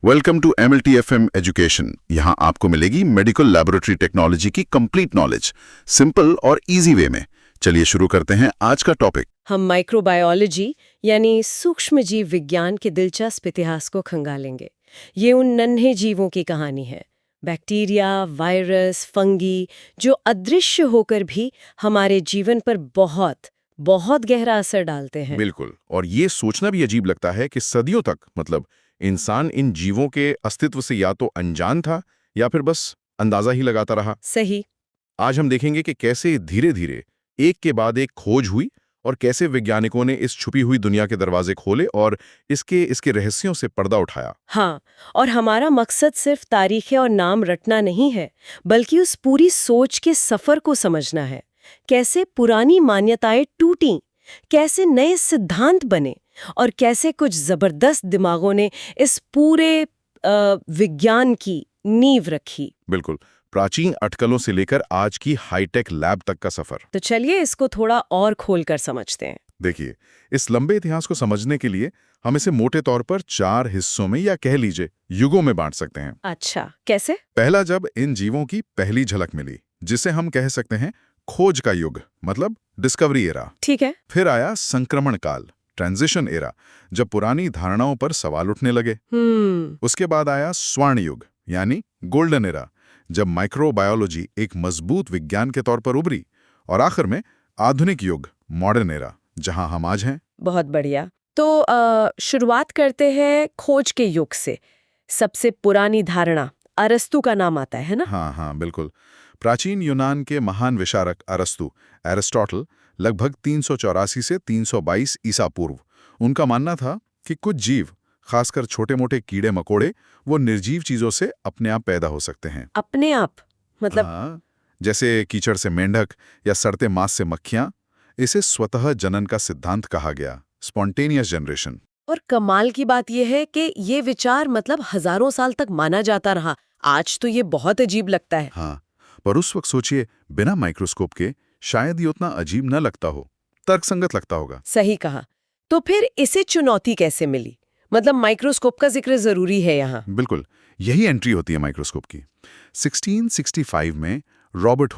Welcome to MLTFM education. यहाँ आपको मिलेगी मेडिकल लैबोरेटरी टेक्नोलॉजी की कंप्लीट नॉलेज, सिंपल और इजी वे में। चलिए शुरू करते हैं आज का टॉपिक। हम माइक्रोबायोलॉजी यानी सूक्ष्म जीव विज्ञान के दिलचस्प इतिहास को खंगालेंगे। ये उन नन्हे जीवों की कहानी है, बैक्टीरिया, वायरस, फंगी, जो अदृश्य होकर भी हमारे जीवन पर बहुत बहुत गहरा असर डालते हैं। बिल्कुल, और ये सोचना भी अजीब लगता है कि सदियों तक मतलब इंसान इन जीवों के अस्तित्व से या तो अनजान था या फिर बस अंदाजा ही लगाता रहा। सही। आज हम देखेंगे कि कैसे धीरे धीरे एक के बाद एक खोज हुई और कैसे वैज्ञानिकों ने इस छुपी हुई दुनिया के दरवाजे खोले और इसके रहस्यों से पर्दा उठाया। हाँ, और हमारा मकसद सिर्फ तारीखें और नाम रटना नहीं है, बल्कि उस पूरी सोच के सफर को समझना है। कैसे पुरानी मान्यताएं टूटीं, कैसे नए सिद्धांत बने और कैसे कुछ जबरदस्त दिमागों ने इस पूरे विज्ञान की नींव रखी। बिल्कुल, प्राचीन अटकलों से लेकर आज की हाईटेक लैब तक का सफर। तो चलिए इसको थोड़ा और खोलकर समझते हैं। देखिए, इस लंबे इतिहास को समझने के लिए हम इसे मोटे तौर पर 4 हिस्सों में या कह लीजिए युगों में बांट सकते हैं। अच्छा, कैसे? पहला, जब इन जीवों की पहली झलक मिली, जिसे हम कह सकते हैं खोज का युग, मतलब डिस्कवरी एरा। ठीक है। फिर आया संक्रमण काल, ट्रांजिशन एरा, जब पुरानी धारणाओं पर सवाल उठने लगे। उसके बाद आया स्वर्ण युग यानी गोल्डन एरा, जब माइक्रोबायोलॉजी एक मजबूत विज्ञान के तौर पर उभरी। और आखिर में आधुनिक युग, मॉडर्न एरा, जहां हम आज हैं। बहुत बढ़िया। तो शुरुआत करते हैं खोज के युग से। सबसे पुरानी धारणा अरस्तु का नाम आता है ना? हाँ, बिल्कुल। प्राचीन यूनान के महान विचारक अरस्तु, एरिस्टोटल, लगभग 384 से 322 ईसा पूर्व। उनका मानना था कि कुछ जीव, खासकर छोटे मोटे कीड़े मकोड़े, वो निर्जीव चीजों से अपने आप पैदा हो सकते हैं। अपने आप मतलब? हाँ, जैसे कीचड़ से मेंढक या सड़ते मांस से मक्खियां। इसे स्वतः जनन का सिद्धांत कहा गया, स्पॉन्टेनियस जनरेशन। और कमाल की बात यह है कि ये विचार मतलब हजारों साल तक माना जाता रहा। आज तो ये बहुत अजीब लगता है। हाँ, पर उस वक्त सोचिए, बिना माइक्रोस्कोप के शायद ये उतना अजीब न लगता हो, तर्कसंगत लगता होगा। सही कहा। तो फिर इसे चुनौती कैसे मिली? मतलब माइक्रोस्कोप का जिक्र जरूरी है यहाँ। बिल्कुल, यही एंट्री होती है माइक्रोस्कोप की। 1665 में रॉबर्ट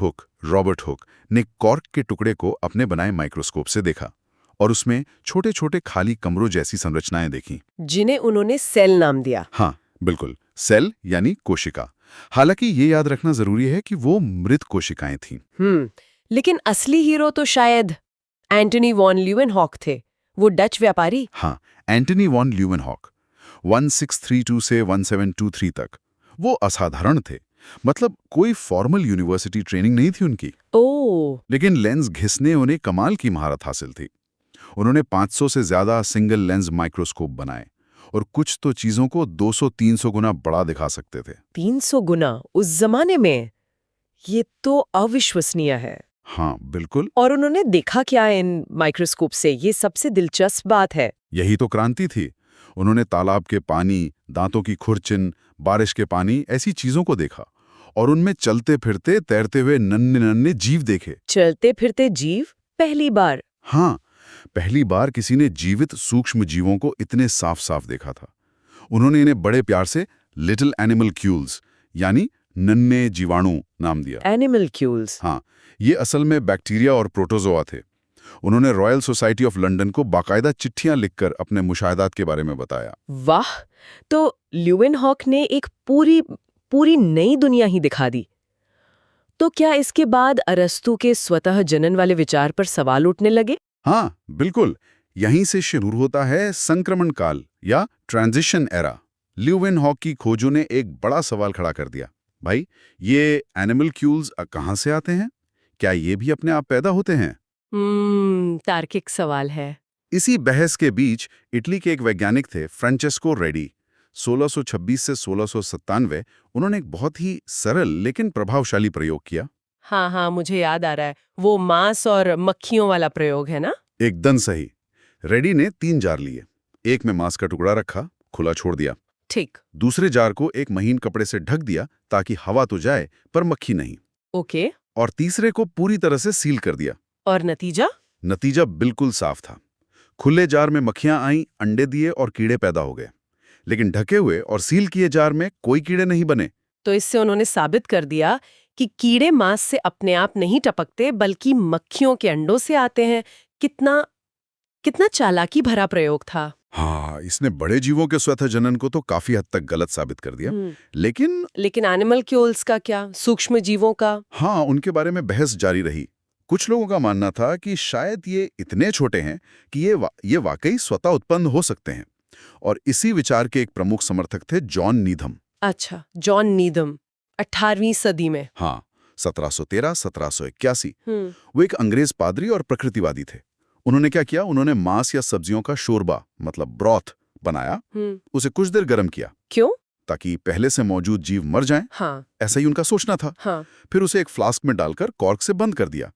हुक ने कॉर्क के टुकड़े को अपने बनाए माइक्रोस्कोप से देखा और उसमें छोटे छोटे खाली कमरों जैसी संरचनाएं देखी, जिन्हें उन्होंने सेल नाम दिया। हाँ बिल्कुल, सेल यानी कोशिका। हालांकि ये याद रखना जरूरी है कि वो मृत कोशिकाएं थीं। लेकिन असली हीरो तो शायद एंटनी वॉन ल्यूवेनहॉक थे, वो डच व्यापारी। हाँ, एंटनी वॉन ल्यूवेनहॉक 1632 से 1723 तक। वो असाधारण थे, मतलब कोई फॉर्मल यूनिवर्सिटी ट्रेनिंग नहीं थी उनकी। ओह, लेकिन लेंस घिसने उन्हें कमाल की महारत हासिल थी। उन्होंने 500 से ज्यादा सिंगल लेंस माइक्रोस्कोप बनाए और कुछ तो चीजों को 200-300 गुना बड़ा दिखा सकते थे। 300 गुना उस जमाने में? ये तो अविश्वसनीय है। हाँ बिल्कुल। और उन्होंने देखा क्या इन माइक्रोस्कोप से? ये सबसे दिलचस्प बात है। यही तो क्रांति थी। उन्होंने तालाब के पानी, दांतों की खुरचिन, बारिश के पानी, ऐसी चीजों को देखा और उनमें चलते फिरते तैरते हुए नन्हे नन्हे जीव देखे। चलते फिरते जीव पहली बार? हाँ, पहली बार किसी ने जीवित सूक्ष्म जीवों को इतने साफ साफ देखा था। उन्होंने इन्हें बड़े प्यार से लिटिल एनिमलक्यूल्स यानी नन्हे जीवाणु नाम दिया। एनिमलक्यूल्स? हाँ, ये असल में बैक्टीरिया और प्रोटोजोआ थे। उन्होंने रॉयल सोसाइटी ऑफ लंदन को बाकायदा चिट्ठियां लिखकर अपने मुशाहदात के बारे में बताया। वाह! तो ल्यूवेनहॉक ने एक पूरी नई दुनिया ही दिखा दी। तो क्या इसके बाद अरस्तु के स्वतः जनन वाले विचार पर सवाल उठने लगे? हाँ बिल्कुल, यहीं से शुरू होता है संक्रमण काल या ट्रांजिशन एरा। ल्यूवेनहॉक की खोजों ने एक बड़ा सवाल खड़ा कर दिया। भाई, ये एनिमलक्यूल्स कहाँ से आते हैं? क्या ये भी अपने आप पैदा होते हैं? तार्किक सवाल है। इसी बहस के बीच इटली के एक वैज्ञानिक थे, फ्रांचेस्को रेडी। 1626 से 1697 उन्होंने एक बहुत ही सरल लेकिन प्रभावशाली प्रयोग किया। हाँ, मुझे याद आ रहा है, वो मांस और मक्खियों वाला प्रयोग है ना? एकदम सही। रेडी ने 3 जार लिए। एक में मांस का टुकड़ा रखा, खुला छोड़ दिया। ठीक। दूसरे जार को एक महीन कपड़े से ढक दिया ताकि हवा तो जाए पर मक्खी नहीं। ओके। और तीसरे को पूरी तरह से सील कर दिया। और नतीजा? नतीजा बिल्कुल साफ था। खुले जार में मक्खियां आईं, अंडे दिए और कीड़े पैदा हो गए। लेकिन ढके हुए और सील किए जार में कोई कीड़े नहीं बने। तो इससे उन्होंने साबित कर दिया कि कीड़े मांस से अपने आप नहीं टपकते बल्कि मक्खियों के अंडों से आते हैं। कितना कितना चालाकी भरा प्रयोग था। हाँ, इसने बड़े जीवों के स्वतः जनन को तो काफी हद तक गलत साबित कर दिया। लेकिन एनिमल क्यूल्स का क्या, सूक्ष्म जीवों का? हाँ, उनके बारे में बहस जारी रही। कुछ लोगों का मानना था कि शायद ये इतने छोटे हैं कि ये वाकई स्वतः उत्पन्न हो सकते हैं। और इसी विचार के एक प्रमुख समर्थक थे जॉन नीधम। अच्छा, जॉन नीधम, 18वीं सदी में। हाँ, 1713-1781। वो एक अंग्रेज पादरी और प्रकृतिवादी थे। उन्होंने क्या किया, उन्होंने मांस या सब्जियों का शोरबा मतलब ब्रॉथ बनाया, उसे कुछ देर गर्म किया। क्यों? ताकि पहले से मौजूद जीव मर जाएं। हाँ। ऐसा ही उनका सोचना था। हाँ। फिर उसे एक फ्लास्क में डालकर कॉर्क से बंद कर दिया।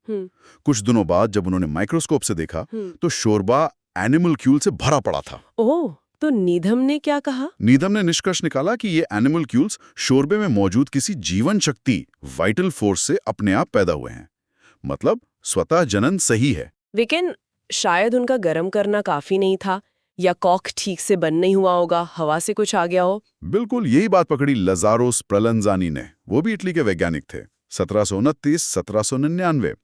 कुछ दिनों बाद जब उन्होंने माइक्रोस्कोप से देखा तो शोरबा एनिमल क्यूल से भरा पड़ा था। ओह, तो नीधम ने क्या कहा? नीधम ने निष्कर्ष निकाला कि ये एनिमल क्यूल्स शोरबे में मौजूद किसी जीवन शक्ति वाइटल फोर्स से अपने आप पैदा हुए हैं। मतलब स्वतः जनन सही है। लेकिन शायद उनका गर्म करना काफी नहीं था, या कॉक ठीक से बंद नहीं हुआ होगा, हवा से कुछ आ गया हो। बिल्कुल यही बात पकड़ी लाज़ारो स्प्रलंजानी ने। वो भी इटली के वैज्ञानिक थे। 1729-1799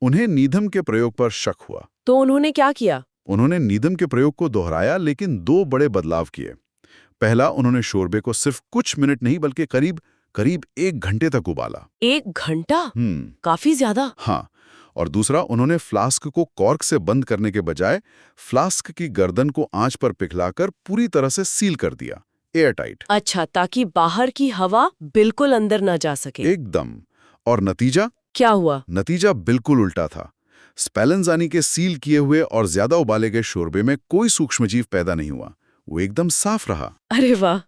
उन्हें नीधम के प्रयोग पर शक हुआ। तो उन्होंने क्या किया? उन्होंने नीधम के प्रयोग को दोहराया, लेकिन 2 बड़े बदलाव किए। पहला, उन्होंने शोरबे को सिर्फ कुछ मिनट नहीं बल्कि करीब 1 घंटे तक उबाला। 1 घंटा? काफी ज्यादा। हाँ, और दूसरा, उन्होंने फ्लास्क को कॉर्क से बंद करने के बजाय फ्लास्क की गर्दन को आंच पर पिघलाकर पूरी तरह से सील कर दिया, एयर टाइट। अच्छा, ताकि बाहर की हवा बिल्कुल अंदर ना जा सके। एकदम। और नतीजा क्या हुआ? नतीजा बिल्कुल उल्टा था। स्पेलेंजानी के सील किए हुए और ज्यादा उबाले गए शोरबे में कोई सूक्ष्मजीव पैदा नहीं हुआ। वो एकदम साफ रहा। अरे वाह,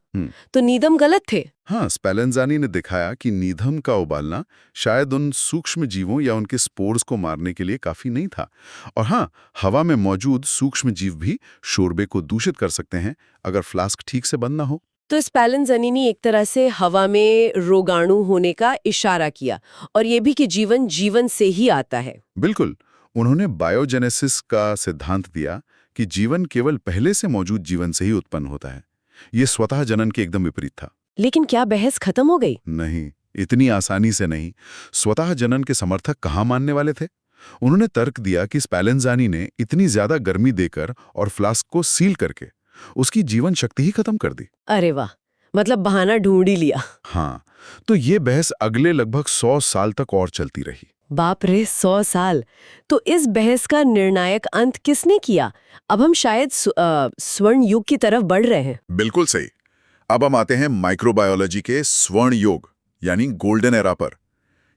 तो नीधम गलत थे। हाँ, स्पेलेंजानी ने दिखाया कि नीधम का उबालना शायद उन सूक्ष्म जीवों या उनके स्पोर्स को मारने के लिए काफी नहीं था। और हाँ, हवा में मौजूद सूक्ष्म जीव भी शोरबे को दूषित कर सकते हैं अगर फ्लास्क ठीक से बंद ना हो। तो स्पेलेंजानी ने एक तरह से हवा में रोगाणु होने का इशारा किया, और ये भी कि जीवन से ही आता है। बिल्कुल। उन्होंने बायोजेनेसिस का सिद्धांत दिया कि जीवन केवल पहले से मौजूद जीवन से ही उत्पन्न होता है। ये स्वतः जनन के एकदम विपरीत था। लेकिन क्या बहस खत्म हो गई? नहीं, इतनी आसानी से नहीं। स्वतः जनन के समर्थक कहाँ मानने वाले थे? उन्होंने तर्क दिया कि स्पेलेंजानी ने इतनी ज्यादा गर्मी देकर और फ्लास्क को सील करके उसकी जीवन शक्ति ही खत्म कर दी। अरे वाह, मतलब बहाना ढूंढ ही लिया। हाँ, तो ये बहस अगले लगभग 100 साल तक और चलती रही। बाप रे, 100 साल! तो इस बहस का निर्णायक अंत किसने किया? अब हम शायद स्वर्ण युग की तरफ बढ़ रहे हैं। बिल्कुल सही। अब हम आते हैं माइक्रोबायोलॉजी के स्वर्ण युग यानी गोल्डन एरा पर।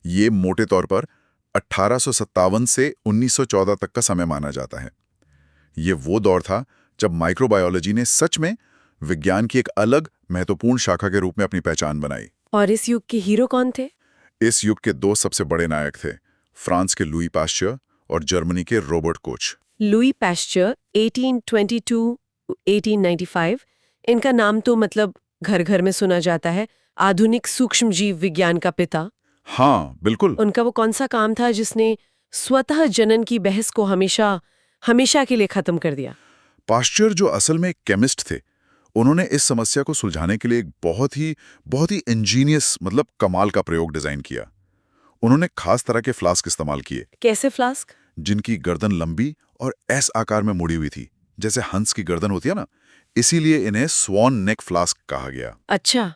ये मोटे तौर पर 1857 से 1914 तक का समय माना जाता है। ये वो दौर था जब माइक्रोबायोलॉजी ने सच में विज्ञान की एक अलग महत्वपूर्ण शाखा के रूप में अपनी पहचान बनाई। और इस युग के हीरो कौन थे? इस युग के 2 सबसे बड़े नायक थे, फ्रांस के लुई पाश्चर और जर्मनी के रॉबर्ट कोच। लुई पाश्चर 1822-1895, इनका नाम तो मतलब घर घर में सुना जाता है, आधुनिक सूक्ष्मजीव विज्ञान का पिता। हाँ, बिल्कुल। उनका वो कौन सा काम था जिसने स्वतः जनन की बहस को हमेशा के लिए खत्म कर दिया? पाश्चर, जो असल में एक केमिस्ट थे, उन्होंने इस समस्या को सुलझाने के लिए एक बहुत ही इंजीनियस मतलब कमाल का प्रयोग डिजाइन किया। उन्होंने खास तरह के फ्लास्क इस्तेमाल किए। कैसे फ्लास्क? जिनकी गर्दन लंबी और एस आकार में मुड़ी हुई थी, जैसे हंस की गर्दन होती है ना। इसीलिए इन्हें स्वॉन नेक फ्लास्क कहा गया। अच्छा,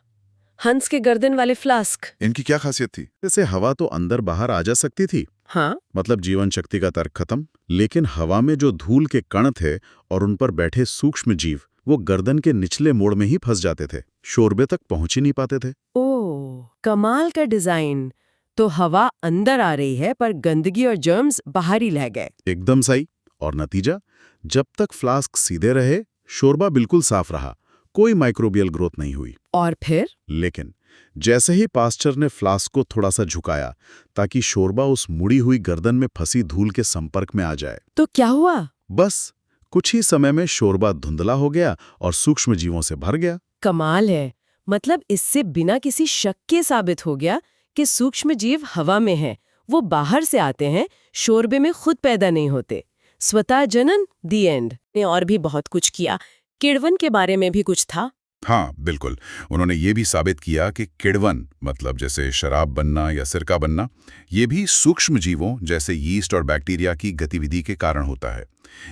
हंस के गर्दन वाले फ्लास्क। इनकी क्या खासियत थी? जैसे हवा तो अंदर बाहर आ जा सकती थी, हाँ, मतलब जीवन शक्ति का तर्क खत्म, लेकिन हवा में जो धूल के कण थे और उन पर बैठे सूक्ष्म जीव वो गर्दन के निचले मोड़ में ही फंस जाते थे, शोरबे तक पहुंच ही नहीं पाते थे। ओह, कमाल का डिजाइन। तो हवा अंदर आ रही है पर गंदगी और जर्म्स बाहर ही रह गए। एकदम सही। और नतीजा, जब तक फ्लास्क सीधे रहे शोरबा बिल्कुल साफ रहा, कोई माइक्रोबियल ग्रोथ नहीं हुई। और फिर? लेकिन जैसे ही पास्चर ने फ्लास्क को थोड़ा सा झुकाया ताकि शोरबा उस मुड़ी हुई गर्दन में फंसी धूल के संपर्क में आ जाए, तो क्या हुआ? बस कुछ ही समय में शोरबा धुंधला हो गया और सूक्ष्म जीवों से भर गया। कमाल है। मतलब इससे बिना किसी शक के साबित हो गया कि सूक्ष्म जीव हवा में हैं, वो बाहर से आते हैं, शोरबे में खुद पैदा नहीं होते। स्वतः जनन, दी एंड। ने और भी बहुत कुछ किया। किण्वन के बारे में भी कुछ था। हाँ बिल्कुल। उन्होंने ये भी साबित किया कि किण्वन मतलब जैसे शराब बनना या सिरका बनना, ये भी सूक्ष्म जीवों जैसे यीस्ट और बैक्टीरिया की गतिविधि के कारण होता है।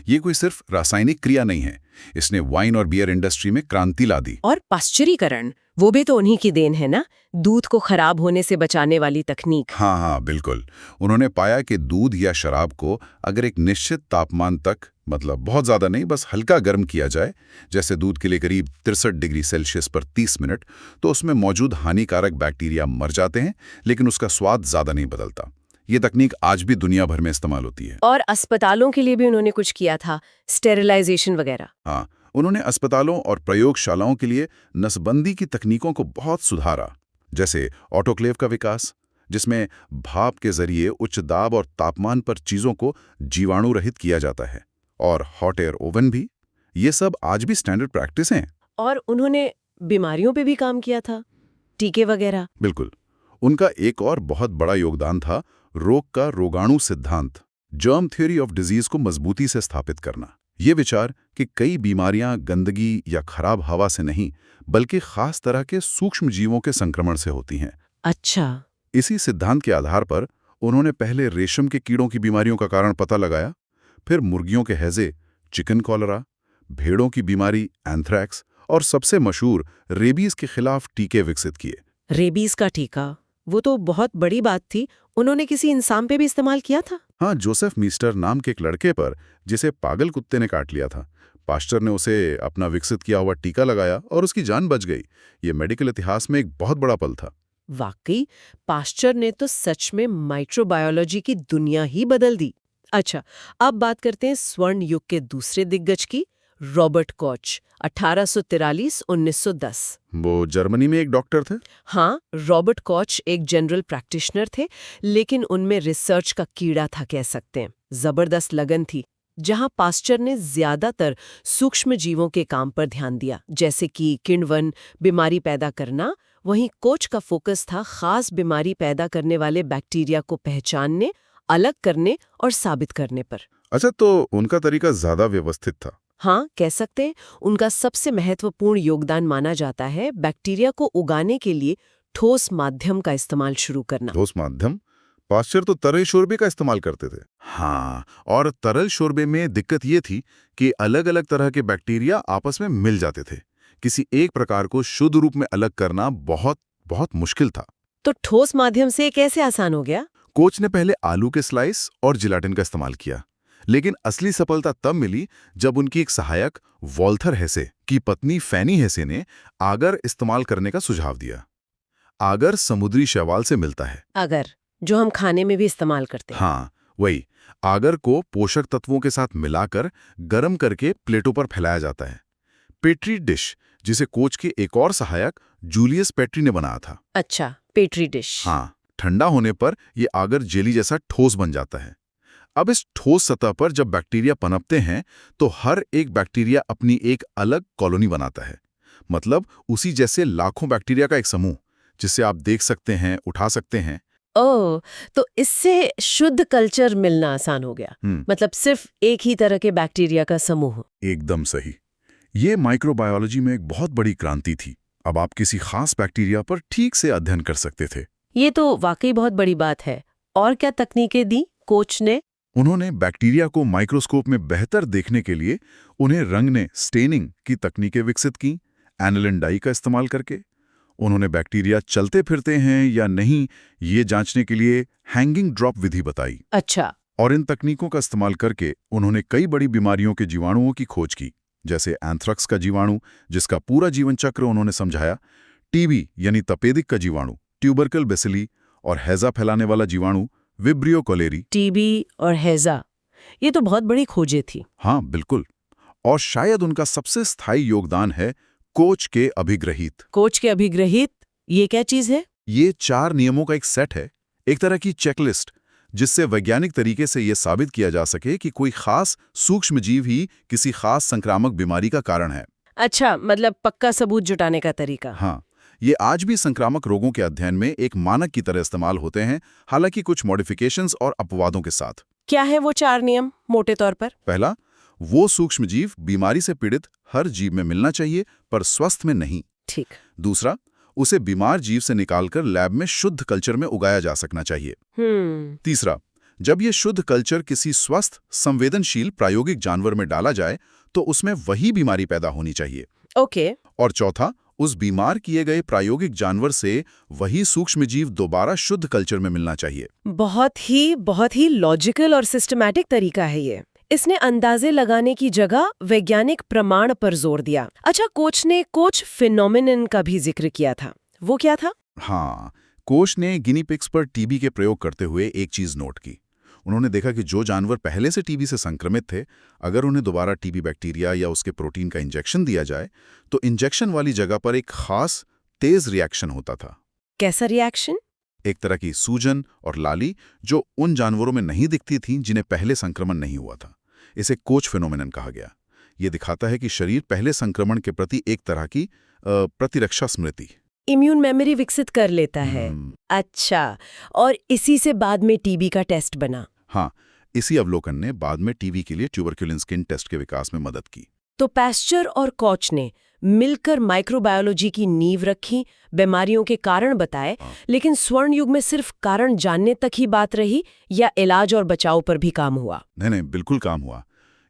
ये कोई सिर्फ रासायनिक क्रिया नहीं है, इसने वाइन और बियर इंडस्ट्री में क्रांति ला दी। और पाश्चरीकरण, वो भी तो उन्हीं की देन है ना, दूध को खराब होने से बचाने वाली तकनीक। हाँ हाँ बिल्कुल। उन्होंने पाया कि दूध या शराब को अगर एक निश्चित तापमान तक, मतलब बहुत ज़्यादा नहीं, बस हल्का गर्म किया जाए, जैसे दूध के लिए करीब 63 डिग्री सेल्सियस पर 30 मिनट, तो उसमें मौजूद हानिकारक बैक्टीरिया मर जाते हैं, लेकिन उसका स्वाद ज़्यादा नहीं बदलता। ये तकनीक आज भी दुनिया भर में इस्तेमाल होती है। और अस्पतालों के लिए भी उन्होंने कुछ किया था, स्टेरिलाइजेशन वगैरह। हाँ, उन्होंने अस्पतालों और प्रयोगशालाओं के लिए नसबंदी की तकनीकों को बहुत सुधारा, जैसे ऑटोक्लेव का विकास, जिसमें भाप के जरिए उच्च दाब और तापमान पर चीज़ों को जीवाणु रहित किया जाता है, और हॉट एयर ओवन भी। ये सब आज भी स्टैंडर्ड प्रैक्टिस हैं। और उन्होंने बीमारियों पे भी काम किया था, टीके वगैरह। बिल्कुल। उनका एक और बहुत बड़ा योगदान था रोग का रोगाणु सिद्धांत, जर्म थ्योरी ऑफ डिजीज को मजबूती से स्थापित करना। ये विचार कि कई बीमारियां गंदगी या खराब हवा से नहीं, बल्कि खास तरह के सूक्ष्म जीवों के संक्रमण से होती हैं। अच्छा। इसी सिद्धांत के आधार पर उन्होंने पहले रेशम के कीड़ों की बीमारियों का कारण पता लगाया, फिर मुर्गियों के हैजे, चिकन कॉलरा, भेड़ों की बीमारी एंथ्रैक्स, और सबसे मशहूर रेबीज के खिलाफ टीके विकसित किए। रेबीज का टीका, वो तो बहुत बड़ी बात थी। उन्होंने किसी इंसान पे भी इस्तेमाल किया था? हाँ, जोसेफ मीस्टर नाम के एक लड़के पर, जिसे पागल कुत्ते ने काट लिया था। पास्टर ने उसे अपना विकसित किया हुआ टीका लगाया और उसकी जान बच गई। ये मेडिकल इतिहास में एक बहुत बड़ा पल था। वाकई, पास्चर ने तो सच में माइक्रोबायोलॉजी की दुनिया ही बदल दी। अच्छा, अब बात करते हैं स्वर्ण युग के दूसरे दिग्गज की, रॉबर्ट कॉच, 1843-1910। वो जर्मनी में एक डॉक्टर थे। हाँ, रॉबर्ट कॉच एक जनरल प्रैक्टिशनर थे, लेकिन उनमें रिसर्च का कीड़ा था कह सकते हैं। जबरदस्त लगन थी। जहां पास्चर ने ज्यादातर सूक्ष्म जीवों के काम पर ध्यान दिया, जैसे कि किण्वन, बीमारी पैदा करना, वहीं कोच का फोकस था खास बीमारी पैदा करने वाले बैक्टीरिया को पहचानने, अलग करने और साबित करने पर। अच्छा, तो उनका तरीका ज्यादा व्यवस्थित था। हाँ, कह सकते हैं। उनका सबसे महत्वपूर्ण योगदान माना जाता है बैक्टीरिया को उगाने के लिए ठोस माध्यम का इस्तेमाल शुरू करना। ठोस माध्यम? पास्चर तो तरल शोरबे का इस्तेमाल करते थे। हाँ, और तरल शोरबे में दिक्कत ये थी कि अलग अलग तरह के बैक्टीरिया आपस में मिल जाते थे। किसी एक प्रकार को शुद्ध रूप में अलग करना बहुत बहुत मुश्किल था। तो ठोस माध्यम से कैसे आसान हो गया? कोच ने पहले आलू के स्लाइस और जिलाटिन का इस्तेमाल किया, लेकिन असली सफलता तब मिली जब उनकी एक सहायक वॉल्थर हेसे की पत्नी फैनी हेसे ने आगर इस्तेमाल करने का सुझाव दिया। आगर समुद्री शैवाल से मिलता है। अगर, जो हम खाने में भी इस्तेमाल करते हैं। हाँ, वही। आगर को पोषक तत्वों के साथ मिलाकर गर्म करके प्लेटों पर फैलाया जाता है। पेट्री डिश, जिसे कोच के एक और सहायक जूलियस पेट्री ने बनाया था। अच्छा, पेट्री डिश। हाँ, ठंडा होने पर यह आगर जेली जैसा ठोस बन जाता है। अब इस ठोस सतह पर जब बैक्टीरिया पनपते हैं, तो हर एक बैक्टीरिया अपनी एक अलग कॉलोनी बनाता है। मतलब उसी जैसे लाखों बैक्टीरिया का एक समूह, जिसे आप देख सकते हैं, उठा सकते हैं। ओह, तो इससे शुद्ध कल्चर मिलना आसान हो गया। मतलब सिर्फ एक ही तरह के बैक्टीरिया का समूह। एकदम सही। ये माइक्रोबायोलॉजी में एक बहुत बड़ी क्रांति थी। अब आप किसी खास बैक्टीरिया पर ठीक से अध्ययन कर सकते थे। ये तो वाकई बहुत बड़ी बात है। और क्या तकनीकें दी कोच ने? उन्होंने बैक्टीरिया को माइक्रोस्कोप में बेहतर देखने के लिए उन्हें रंगने, स्टेनिंग की तकनीकें विकसित की, एनिलिन डाई का इस्तेमाल करके। उन्होंने बैक्टीरिया चलते फिरते हैं या नहीं, ये जांचने के लिए हैंगिंग ड्रॉप विधि बताई। अच्छा। और इन तकनीकों का इस्तेमाल करके उन्होंने कई बड़ी बीमारियों के जीवाणुओं की खोज की, जैसे एंथ्रैक्स का जीवाणु, जिसका पूरा जीवन चक्र उन्होंने समझाया, टीबी यानी तपेदिक का जीवाणु, ट्यूबरकल बेसिली, और हैजा फैलाने वाला जीवाणु विब्रियो कोलेरी। टीबी और हैजा, ये तो बहुत बड़ी खोजें थी। हाँ बिल्कुल। और शायद उनका सबसे स्थायी योगदान है कोच के अभिग्रहित। कोच के अभिग्रहित, ये क्या चीज है? ये 4 नियमों का एक सेट है, एक तरह की चेकलिस्ट, जिससे वैज्ञानिक तरीके से यह साबित किया जा सके कि कोई खास सूक्ष्म जीव ही किसी खास संक्रामक बीमारी का कारण है। अच्छा, मतलब पक्का सबूत जुटाने का तरीका। हाँ, ये आज भी संक्रामक रोगों के अध्ययन में एक मानक की तरह इस्तेमाल होते हैं, हालांकि कुछ मॉडिफिकेशंस और अपवादों के साथ। क्या है वो 4 नियम मोटे तौर पर? पहला, वो सूक्ष्मजीव बीमारी से पीड़ित हर जीव में मिलना चाहिए, पर स्वस्थ में नहीं। ठीक। दूसरा, उसे बीमार जीव से निकालकर लैब में शुद्ध कल्चर में उगाया जा सकना चाहिए। तीसरा, जब ये शुद्ध कल्चर किसी स्वस्थ संवेदनशील प्रायोगिक जानवर में डाला जाए तो उसमें वही बीमारी पैदा होनी चाहिए। ओके। और चौथा, उस बीमार किए गए प्रायोगिक जानवर से वही सूक्ष्मजीव दोबारा शुद्ध कल्चर में मिलना चाहिए। बहुत ही लॉजिकल और सिस्टमैटिक तरीका है ये। इसने अंदाजे लगाने की जगह वैज्ञानिक प्रमाण पर जोर दिया। अच्छा, कोच ने कोच फिनोमिनन का भी जिक्र किया था, वो क्या था? हाँ, कोच ने गिनी पिग्स पर टीबी के प्रयोग करते हुए एक चीज नोट की। उन्होंने देखा कि जो जानवर पहले से टीबी से संक्रमित थे, अगर उन्हें दोबारा टीबी बैक्टीरिया या उसके प्रोटीन का इंजेक्शन दिया जाए तो इंजेक्शन वाली जगह पर एक खास तेज रिएक्शन होता था। कैसा रिएक्शन? एक तरह की सूजन और लाली जो उन जानवरों में नहीं दिखती थी जिन्हें पहले संक्रमण नहीं हुआ था। इसे कोच फिनोमिनन कहा गया। ये दिखाता है कि शरीर पहले संक्रमण के प्रति एक तरह की प्रतिरक्षा स्मृति, इम्यून मेमोरी विकसित कर लेता है। अच्छा, और इसी से बाद में टीबी का टेस्ट बना। हाँ, इसी अवलोकन ने बाद में टीबी के लिए ट्यूबरक्यूलिन स्किन टेस्ट के विकास में मदद की। तो पास्चर और कोच ने मिलकर माइक्रोबायोलॉजी की नींव रखी, बीमारियों के कारण बताए, लेकिन स्वर्ण युग में सिर्फ कारण जानने तक ही बात रही या इलाज और बचाव पर भी काम हुआ? नहीं, बिल्कुल काम हुआ।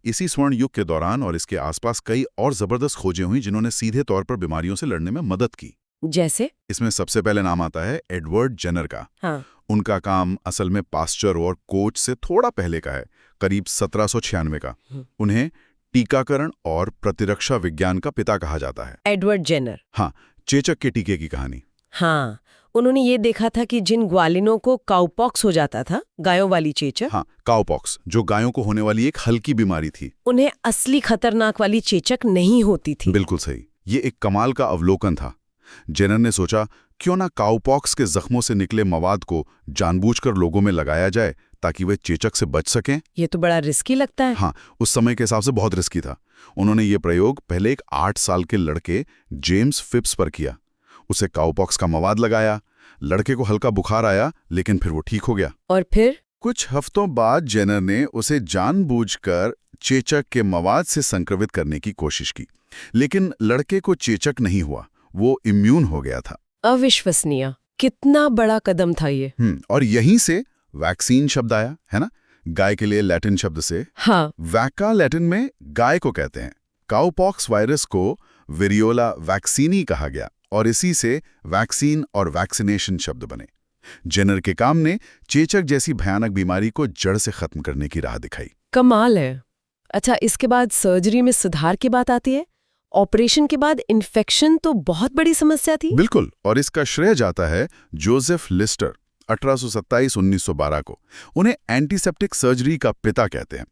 इसी स्वर्ण युग के दौरान और इसके आसपास कई और जबरदस्त खोजें हुई जिन्होंने सीधे तौर पर बीमारियों से लड़ने में मदद की। जैसे? इसमें सबसे पहले नाम आता है एडवर्ड जेनर का। हाँ। उनका काम असल में पास्चर और कोच से थोड़ा पहले का है, करीब 1796 का। उन्हें टीकाकरण और प्रतिरक्षा विज्ञान का पिता कहा जाता है। Edward Jenner. हाँ, चेचक के टीके की कहानी। हाँ, उन्होंने ये देखा था कि जिन ग्वालिनों को काउपॉक्स हो जाता था, गायों वाली चेचक। हाँ, काउपॉक्स, जो गायों को होने वाली एक हल्की बीमारी थी, उन्हें असली खतरनाक वाली चेचक नहीं होती थी। बिल्कुल सही। ये एक कमाल का अवलोकन था। जेनर ने सोचा, क्यों ना काउपॉक्स के जख्मों से निकले मवाद को जानबूझकर लोगों में लगाया जाए ताकि वे चेचक से बच सकें। ये तो बड़ा रिस्की लगता है। हाँ, उस समय के हिसाब से बहुत रिस्की था। उन्होंने ये प्रयोग पहले एक 8 साल के लड़के जेम्स फिप्स पर किया। उसे काउपॉक्स का मवाद लगाया, लड़के को हल्का बुखार आया, लेकिन फिर वो ठीक हो गया। और फिर कुछ हफ्तों बाद जेनर ने उसे जानबूझकर चेचक के मवाद से संक्रमित करने की कोशिश की, लेकिन लड़के को चेचक नहीं हुआ, वो इम्यून हो गया था। अविश्वसनीय, कितना बड़ा कदम था ये। और यहीं से वैक्सीन शब्द आया, है ना? गाय के लिए लैटिन शब्द से। हाँ। वैका लैटिन में गाय को कहते हैं। काउपॉक्स वायरस को विरियोला वैक्सीनी कहा गया और इसी से वैक्सीन और वैक्सीनेशन शब्द बने। जेनर के काम ने चेचक जैसी भयानक बीमारी को जड़ से खत्म करने की राह दिखाई। कमाल है। अच्छा, इसके बाद सर्जरी में सुधार की बात आती है। ऑपरेशन के बाद इन्फेक्शन तो बहुत बड़ी समस्या थी। बिल्कुल, और इसका श्रेय जाता है जोसेफ लिस्टर 1827-1912 को। उन्हें एंटीसेप्टिक सर्जरी का पिता कहते हैं।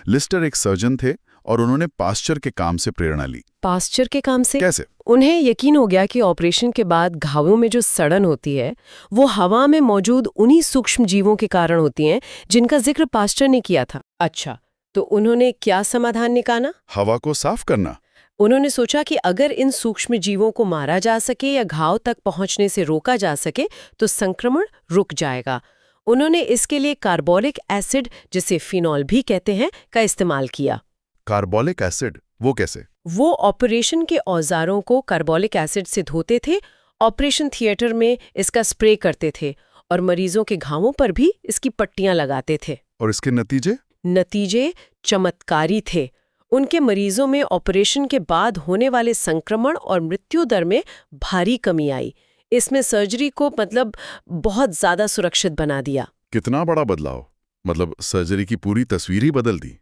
लिस्टर एक सर्जन थे और उन्होंने पास्चर के काम से प्रेरणा ली। पास्चर के काम से? कैसे? उन्हें यकीन हो गया कि ऑपरेशन के बाद घावों में जो सड़न होती है वो हवा में मौजूद उन्हीं सूक्ष्म जीवों के कारण होती हैं जिनका जिक्र पास्चर ने किया था। अच्छा, तो उन्होंने क्या समाधान निकाला? हवा को साफ करना। उन्होंने सोचा कि अगर इन सूक्ष्म जीवों को मारा जा सके या घाव तक पहुंचने से रोका जा सके तो संक्रमण रुक जाएगा। उन्होंने इसके लिए कार्बोलिक एसिड, जिसे फिनॉल भी कहते हैं, का इस्तेमाल किया। Carbolic acid? वो कैसे? वो ऑपरेशन के औजारों को कार्बोलिक एसिड से धोते थे, ऑपरेशन थिएटर में इसका स्प्रे करते थे और मरीजों के घावों पर भी इसकी पट्टियां लगाते थे। और इसके नतीजे? नतीजे चमत्कारी थे। उनके मरीजों में ऑपरेशन के बाद होने वाले संक्रमण और मृत्यु दर में भारी कमी आई। इसमें सर्जरी को बहुत ज्यादा सुरक्षित बना दिया। कितना बड़ा बदलाव! सर्जरी की पूरी तस्वीर ही बदल दी।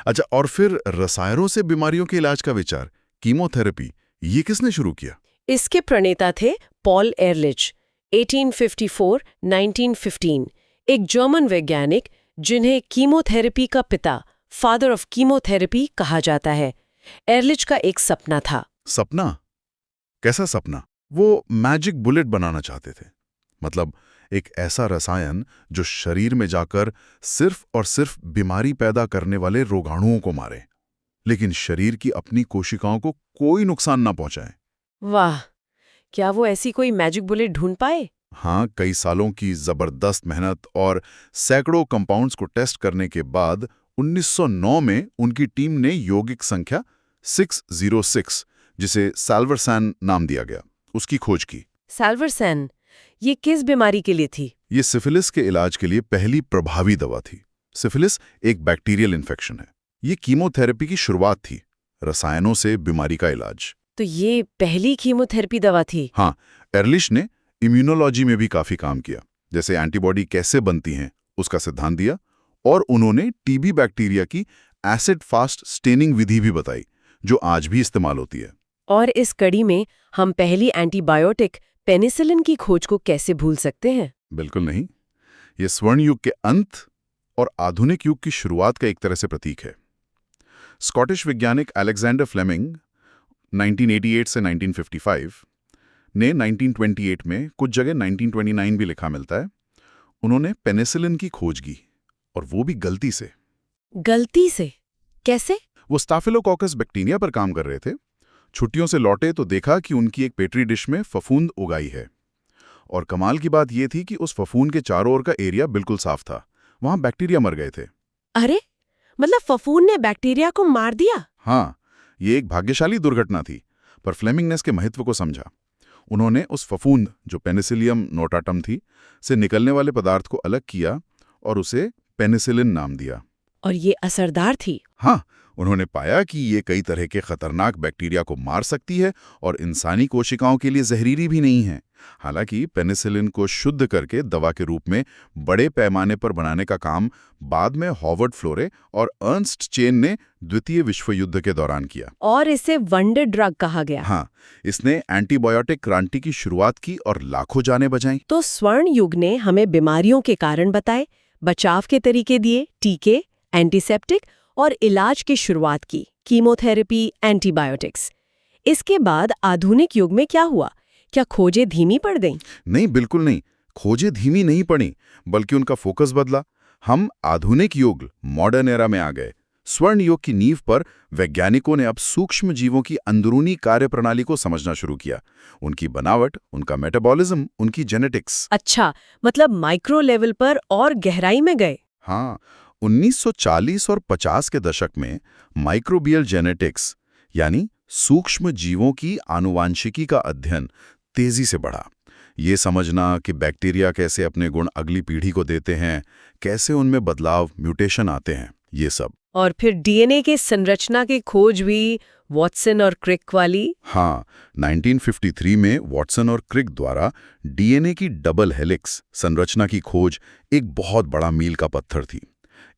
अच्छा, और फिर रसायनों से बीमारियों के इलाज का विचार, कीमोथेरेपी, ये किसने शुरू किया? इसके प्रणेता थे पॉल एरलिच, 1854-1915, एक जर्मन वैज्ञानिक जिन्हें कीमोथेरेपी का पिता, फादर ऑफ कीमोथेरेपी कहा जाता है। एरलिच का एक सपना था। सपना? कैसा सपना? वो मैजिक बुलेट बनाना चाहते थे। एक ऐसा रसायन जो शरीर में जाकर सिर्फ और सिर्फ बीमारी पैदा करने वाले रोगाणुओं को मारे, लेकिन शरीर की अपनी कोशिकाओं को कोई नुकसान ना पहुंचाए। वाह, क्या वो ऐसी कोई मैजिक बुलेट ढूंढ पाए? हाँ, कई सालों की जबरदस्त मेहनत और सैकड़ों कंपाउंड्स को टेस्ट करने के बाद 1909 में उनकी टीम ने यौगिक संख्या 606, जिसे साल्वर्सन नाम दिया गया, उसकी खोज की। साल्वर्सन, ये किस बीमारी के लिए थी? ये सिफिलिस के इलाज के लिए पहली प्रभावी दवा थी। सिफिलिस एक बैक्टीरियल इन्फेक्शन है। ये कीमोथेरेपी की शुरुआत थी, रसायनों से बीमारी का इलाज। तो ये पहली कीमोथेरेपी दवा थी? हाँ, एरलिश ने इम्यूनोलॉजी में भी काफी काम किया, जैसे एंटीबॉडी कैसे बनती हैं उसका सिद्धांत दिया, और उन्होंने टीबी बैक्टीरिया की एसिड फास्ट स्टेनिंग विधि भी बताई, जो आज भी इस्तेमाल होती है। और इस कड़ी में हम पहली एंटीबायोटिक पेनिसिलिन की खोज को कैसे भूल सकते हैं? बिल्कुल नहीं। ये स्वर्ण युग के अंत और आधुनिक युग की शुरुआत का एक तरह से प्रतीक है। स्कॉटिश वैज्ञानिक अलेक्जेंडर फ्लेमिंग 1988 से 1955 ने 1928 में, कुछ जगह 1929 भी लिखा मिलता है, उन्होंने पेनिसिलिन की खोज की, और वो भी गलती से। गलती से? कैसे? वो स्टाफिलोकोकस बैक्टीरिया पर काम कर रहे थे। छुट्टियों से लौटे तो देखा कि उनकी एक पेट्री डिश में फफूंद उगाई है, और कमाल की बात यह थी कि उस फफूंद के चारों ओर का एरिया बिल्कुल साफ था। वहां बैक्टीरिया मर गए थे। अरे, मतलब फफूंद ने बैक्टीरिया को मार दिया? हाँ, ये एक भाग्यशाली दुर्घटना थी, पर फ्लेमिंग ने इसके महत्व को समझा। उन्होंने उस फफूंद, जो पेनिसिलियम नोटाटम थी, से निकलने वाले पदार्थ को अलग किया और उसे पेनिसिलिन नाम दिया। और ये असरदार थी? हाँ, उन्होंने पाया कि ये कई तरह के खतरनाक बैक्टीरिया को मार सकती है और इंसानी कोशिकाओं के लिए जहरीली भी नहीं है। हालांकि पेनिसिलिन को शुद्ध करके दवा के रूप में बड़े पैमाने पर बनाने का काम बाद में हॉवर्ड फ्लोरे और अर्नस्ट चेन ने द्वितीय विश्व युद्ध के दौरान किया। और इसे वंडर ड्रग कहा गया। हाँ, इसने एंटीबायोटिक क्रांति की शुरुआत की और लाखों जानें बचाईं। तो स्वर्ण युग ने हमें बीमारियों के कारण बताए, बचाव के तरीके दिए, टीके, एंटीसेप्टिक और इलाज की शुरुआत की, कीमोथेरेपी, एंटीबायोटिक्स। इसके बाद आधुनिक युग में क्या हुआ? क्या खोजें धीमी पड़ गईं? नहीं, बिल्कुल नहीं। खोजें धीमी नहीं पड़ी, बल्कि उनका फोकस बदला। हम आधुनिक युग, मॉडर्न एरा में आ गए। स्वर्ण युग की नींव पर वैज्ञानिकों ने अब सूक्ष्म जीवों की अंदरूनी कार्यप्रणाली को समझना शुरू किया, उनकी बनावट, उनका मेटाबॉलिज्म, उनकी जेनेटिक्स। अच्छा, मतलब माइक्रो लेवल पर और गहराई में गए। हाँ, 1940 और 50 के दशक में माइक्रोबियल जेनेटिक्स, यानी सूक्ष्म जीवों की आनुवांशिकी का अध्ययन तेजी से बढ़ा। ये समझना कि बैक्टीरिया कैसे अपने गुण अगली पीढ़ी को देते हैं, कैसे उनमें बदलाव, म्यूटेशन आते हैं, ये सब। और फिर डीएनए के संरचना की खोज भी, वॉटसन और क्रिक वाली। हाँ, 1953 में वॉटसन और क्रिक द्वारा डीएनए की डबल हेलिक्स संरचना की खोज एक बहुत बड़ा मील का पत्थर थी।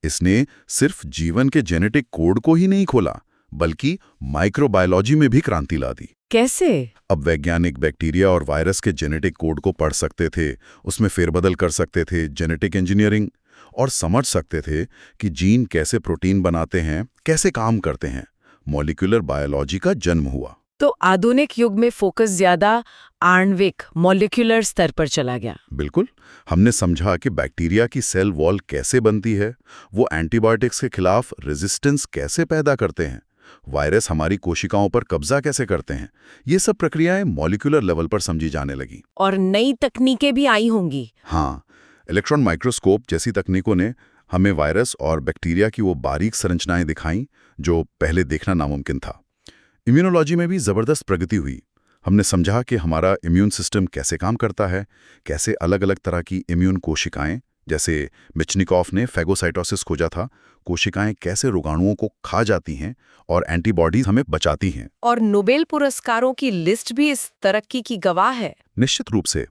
इसने सिर्फ जीवन के जेनेटिक कोड को ही नहीं खोला, बल्कि माइक्रोबायोलॉजी में भी क्रांति ला दी। कैसे? अब वैज्ञानिक बैक्टीरिया और वायरस के जेनेटिक कोड को पढ़ सकते थे, उसमें फेरबदल कर सकते थे, जेनेटिक इंजीनियरिंग, और समझ सकते थे कि जीन कैसे प्रोटीन बनाते हैं, कैसे काम करते हैं। मॉलिक्यूलर बायोलॉजी का जन्म हुआ। तो आधुनिक युग में फोकस ज्यादा आणविक, मॉलिक्यूलर स्तर पर चला गया। बिल्कुल। हमने समझा कि बैक्टीरिया की सेल वॉल कैसे बनती है, वो एंटीबायोटिक्स के खिलाफ रेजिस्टेंस कैसे पैदा करते हैं, वायरस हमारी कोशिकाओं पर कब्जा कैसे करते हैं। ये सब प्रक्रियाएं मॉलिक्यूलर लेवल पर समझी जाने लगी। और नई तकनीकें भी आई होंगी। हाँ, इलेक्ट्रॉन माइक्रोस्कोप जैसी तकनीकों ने हमें वायरस और बैक्टीरिया की वो बारीक संरचनाएं दिखाईं जो पहले देखना नामुमकिन था। इम्यूनोलॉजी में भी जबरदस्त प्रगति हुई। हमने समझा कि हमारा इम्यून सिस्टम कैसे काम करता है, कैसे अलग अलग तरह की इम्यून कोशिकाएं, जैसे मिचनिकॉफ ने फैगोसाइटोसिस खोजा था, कोशिकाएं कैसे रोगाणुओं को खा जाती हैं और एंटीबॉडीज हमें बचाती हैं। और नोबेल पुरस्कारों की लिस्ट भी इस तरक्की की गवाह है। निश्चित रूप से।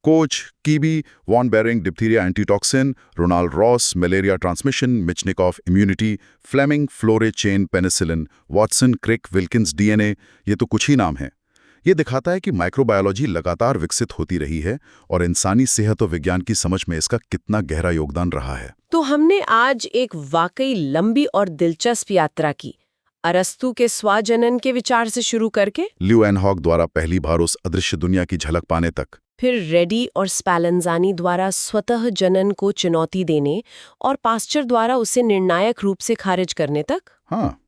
कोच, कीबी, von Behring diphtheria antitoxin, Ronald Ross malaria transmission, Metchnikoff immunity, Fleming Florey Chain penicillin, Watson Crick Wilkins DNA, ये तो कुछ ही नाम हैं। ये दिखाता है कि माइक्रोबायोलॉजी लगातार विकसित होती रही है और इंसानी सेहत और विज्ञान की समझ में इसका कितना गहरा योगदान रहा है। तो हमने आज एक वाकई लंबी और दिलचस्प यात्रा की, अरस्तु के स्वाजनन के विचार से शुरू करके ल्यू एन हॉक द्वारा पहली बार उस अदृश्य दुनिया की झलक पाने तक, फिर रेडी और स्पैलेंजानी द्वारा स्वतः जनन को चुनौती देने और पास्चर द्वारा उसे निर्णायक रूप से खारिज करने तक। हाँ,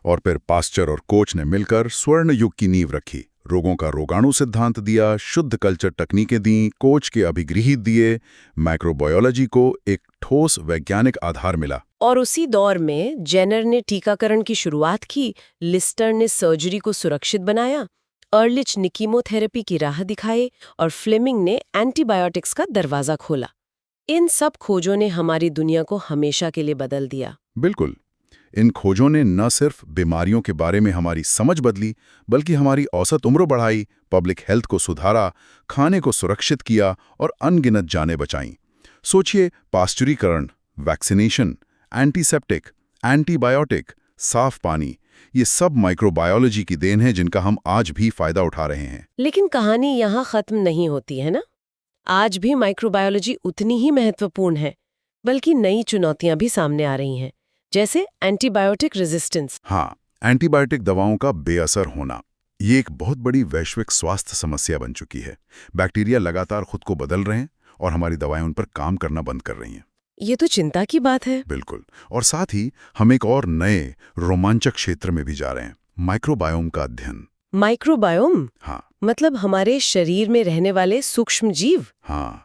और फिर पास्चर और कोच ने मिलकर स्वर्ण युग की नींव रखी, रोगों का रोगाणु सिद्धांत दिया, शुद्ध कल्चर तकनीकें दी, कोच के अभिगृहित दिए, माइक्रोबायोलॉजी को एक ठोस वैज्ञानिक आधार मिला। और उसी दौर में जेनर ने टीकाकरण की शुरुआत की, लिस्टर ने सर्जरी को सुरक्षित बनाया, अर्लिच ने कीमोथेरेपी की राह दिखाई और फ्लेमिंग ने एंटीबायोटिक्स का दरवाजा खोला। इन सब खोजों ने हमारी दुनिया को हमेशा के लिए बदल दिया। बिल्कुल। इन खोजों ने न सिर्फ बीमारियों के बारे में हमारी समझ बदली, बल्कि हमारी औसत उम्र बढ़ाई, पब्लिक हेल्थ को सुधारा, खाने को सुरक्षित किया और अनगिनत जानें बचाईं। सोचिए, पाश्चुरीकरण, वैक्सीनेशन, एंटीसेप्टिक, एंटीबायोटिक, साफ पानी, ये सब माइक्रोबायोलॉजी की देन है जिनका हम आज भी फायदा उठा रहे हैं। लेकिन कहानी यहाँ खत्म नहीं होती है ना? आज भी माइक्रोबायोलॉजी उतनी ही महत्वपूर्ण है, बल्कि नई चुनौतियां भी सामने आ रही हैं, जैसे एंटीबायोटिक रेजिस्टेंस। हाँ, एंटीबायोटिक दवाओं का बेअसर होना, ये एक बहुत बड़ी वैश्विक स्वास्थ्य समस्या बन चुकी है। बैक्टीरिया लगातार खुद को बदल रहे हैं और हमारी दवाएं उन पर काम करना बंद कर रही हैं। ये तो चिंता की बात है। बिल्कुल। और साथ ही हम एक और नए रोमांचक क्षेत्र में भी जा रहे हैं, माइक्रोबायोम का अध्ययन। माइक्रोबायोम? हाँ। मतलब हमारे शरीर में रहने वाले सूक्ष्म जीव? हाँ,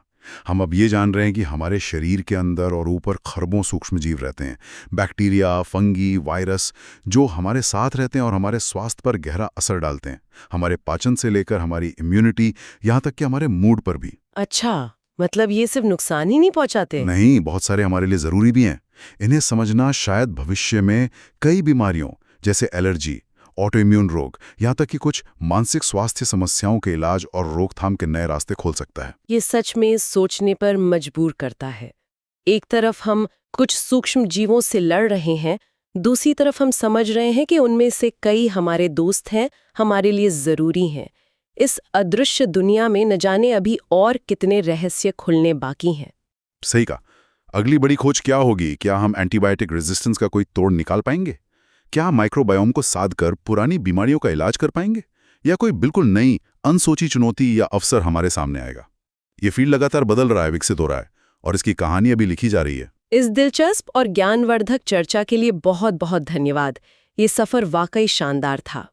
हम अब ये जान रहे हैं कि हमारे शरीर के अंदर और ऊपर खरबों सूक्ष्म जीव रहते हैं। बैक्टीरिया, फंगी, वायरस, जो हमारे साथ रहते हैं और हमारे स्वास्थ्य पर गहरा असर डालते हैं। हमारे पाचन से लेकर हमारी इम्यूनिटी, यहाँ तक कि हमारे मूड पर भी। अच्छा, मतलब ये सिर्फ नुकसान ही नहीं पहुंचाते? नहीं, बहुत सारे हमारे लिए जरूरी भी हैं। इन्हें समझना शायद भविष्य में कई बीमारियों जैसे एलर्जी, ऑटोइम्यून रोग, यहाँ तक कि कुछ मानसिक स्वास्थ्य समस्याओं के इलाज और रोकथाम के नए रास्ते खोल सकता है। ये सच में सोचने पर मजबूर करता है। एक तरफ हम कुछ सूक्ष्म जीवों से लड़ रहे हैं, दूसरी तरफ हम समझ रहे हैं कि उनमें से कई हमारे दोस्त हैं, हमारे लिए जरूरी हैं। इस अदृश्य दुनिया में न जाने अभी और कितने रहस्य खुलने बाकी हैं। सही कहा। अगली बड़ी खोज क्या होगी? क्या हम एंटीबायोटिक रेजिस्टेंस का कोई तोड़ निकाल पाएंगे? क्या माइक्रोबायोम को साध कर पुरानी बीमारियों का इलाज कर पाएंगे? या कोई बिल्कुल नई अनसोची चुनौती या अवसर हमारे सामने आएगा? ये फील्ड लगातार बदल रहा है, विकसित हो रहा है, और इसकी कहानी अभी लिखी जा रही है। इस दिलचस्प और ज्ञानवर्धक चर्चा के लिए बहुत बहुत धन्यवाद। ये सफर वाकई शानदार था।